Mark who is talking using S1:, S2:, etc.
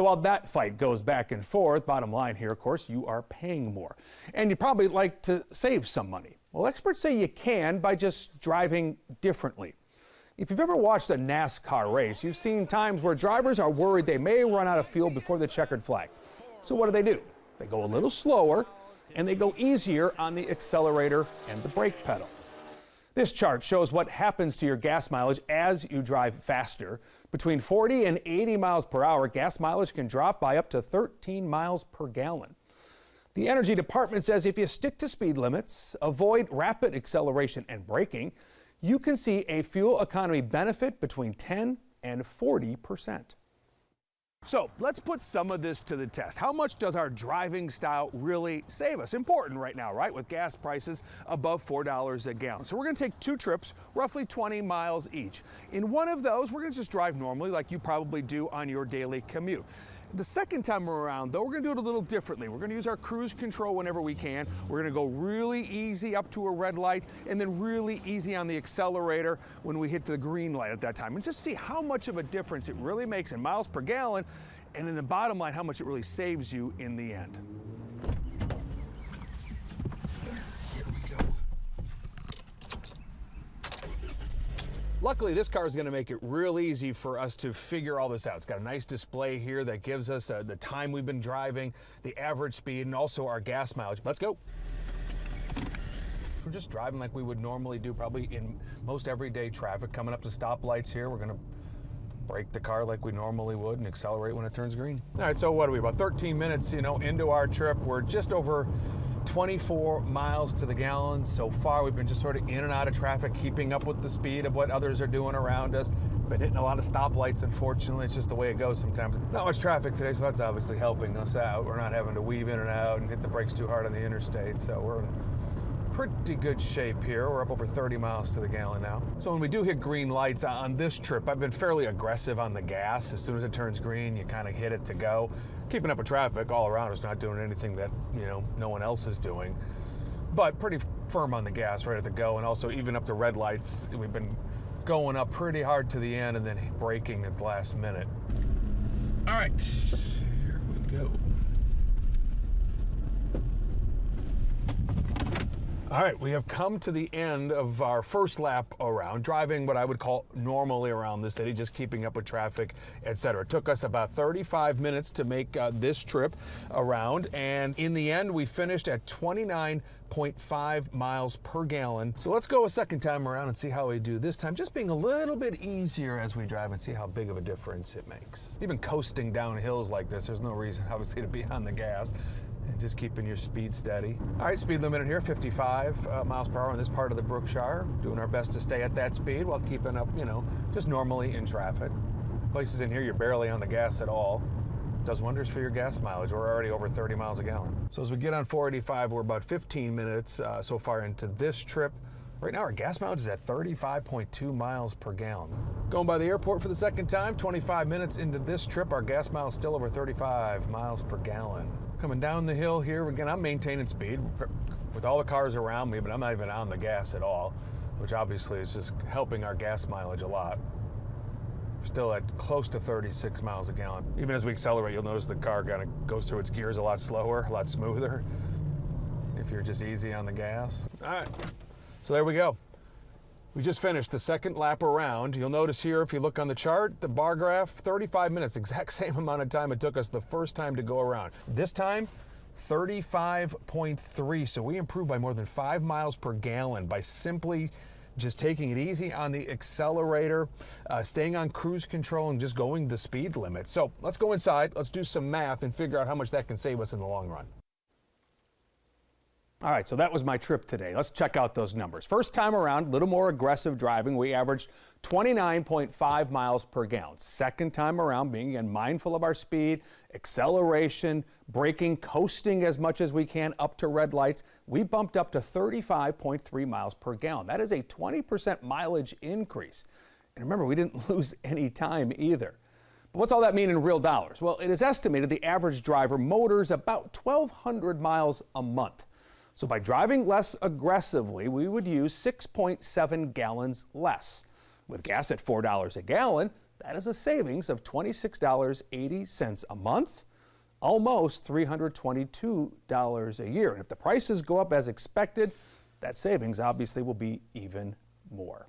S1: But while that fight goes back and forth, bottom line here, of course, you are paying more. And you'd probably like to save some money. Well, experts say you can by just driving differently. If you've ever watched a NASCAR race, you've seen times where drivers are worried they may run out of fuel before the checkered flag. So what do? They go a little slower and they go easier on the accelerator and the brake pedal. This chart shows what happens to your gas mileage as you drive faster. Between 40 and 80 miles per hour, gas mileage can drop by up to 13 miles per gallon. The Energy Department says if you stick to speed limits, avoid rapid acceleration and braking, you can see a fuel economy benefit between 10 and 40%. So let's put some of this to the test. How much does our driving style really save us? Important right now, right? With gas prices above $4 a gallon. So we're gonna take 2 trips, roughly 20 miles each. In one of those, we're gonna just drive normally like you probably do on your daily commute. The second time around, though, we're gonna do it a little differently. We're gonna use our cruise control whenever we can. We're gonna go really easy up to a red light and then really easy on the accelerator when we hit the green light at that time. And just see how much of a difference it really makes in miles per gallon, and in the bottom line, how much it really saves you in the end. Luckily, this car is going to make it real easy for us to figure all this out. It's got a nice display here that gives us the time we've been driving, the average speed, and also our gas mileage. Let's go. We're just driving like we would normally do, probably in most everyday traffic. Coming up to stoplights here, we're going to brake the car like we normally would and accelerate when it turns green. All right, so what are we, about 13 minutes, into our trip. We're just over 24 miles to the gallon. So far, we've been just sort of in and out of traffic, keeping up with the speed of what others are doing around us. Been hitting a lot of stoplights, unfortunately. It's just the way it goes sometimes. Not much traffic today, so that's obviously helping us out. We're not having to weave in and out and hit the brakes too hard on the interstate, so we're in pretty good shape here. We're up over 30 miles to the gallon now. So when we do hit green lights on this trip, I've been fairly aggressive on the gas. As soon as it turns green, you kind of hit it to go. Keeping up with traffic all around us, not doing anything that, no one else is doing. But pretty firm on the gas right at the go. And also even up to red lights, we've been going up pretty hard to the end and then braking at the last minute. All right, here we go. All right, we have come to the end of our first lap around, driving what I would call normally around the city, just keeping up with traffic, etc. It took us about 35 minutes to make this trip around, and in the end, we finished at 29.5 miles per gallon. So let's go a second time around and see how we do this time, just being a little bit easier as we drive and see how big of a difference it makes. Even coasting down hills like this, there's no reason, obviously, to be on the gas. Just keeping your speed steady. All right, speed limit here, 55 miles per hour in this part of the Brookshire. Doing our best to stay at that speed while keeping up, just normally in traffic. Places in here you're barely on the gas at all. Does wonders for your gas mileage. We're already over 30 miles a gallon. So as we get on 485, we're about 15 minutes so far into this trip. Right now, our gas mileage is at 35.2 miles per gallon. Going by the airport for the second time, 25 minutes into this trip, our gas mileage still over 35 miles per gallon. Coming down the hill here, again, I'm maintaining speed with all the cars around me, but I'm not even on the gas at all, which obviously is just helping our gas mileage a lot. We're still at close to 36 miles a gallon. Even as we accelerate, you'll notice the car kind of goes through its gears a lot slower, a lot smoother, if you're just easy on the gas. All right. So there we go. We just finished the second lap around. You'll notice here, if you look on the chart, the bar graph, 35 minutes, exact same amount of time it took us the first time to go around. This time, 35.3. So we improved by more than 5 miles per gallon by simply just taking it easy on the accelerator, staying on cruise control, and just going the speed limit. So let's go inside, let's do some math and figure out how much that can save us in the long run. All right, so that was my trip today. Let's check out those numbers. First time around, a little more aggressive driving. We averaged 29.5 miles per gallon. Second time around, being again mindful of our speed, acceleration, braking, coasting as much as we can up to red lights, we bumped up to 35.3 miles per gallon. That is a 20% mileage increase. And remember, we didn't lose any time either. But what's all that mean in real dollars? Well, it is estimated the average driver motors about 1,200 miles a month. So by driving less aggressively, we would use 6.7 gallons less. With gas at $4 a gallon, That is a savings of $26.80 a month, almost $322 a year. And if the prices go up as expected, that savings obviously will be even more.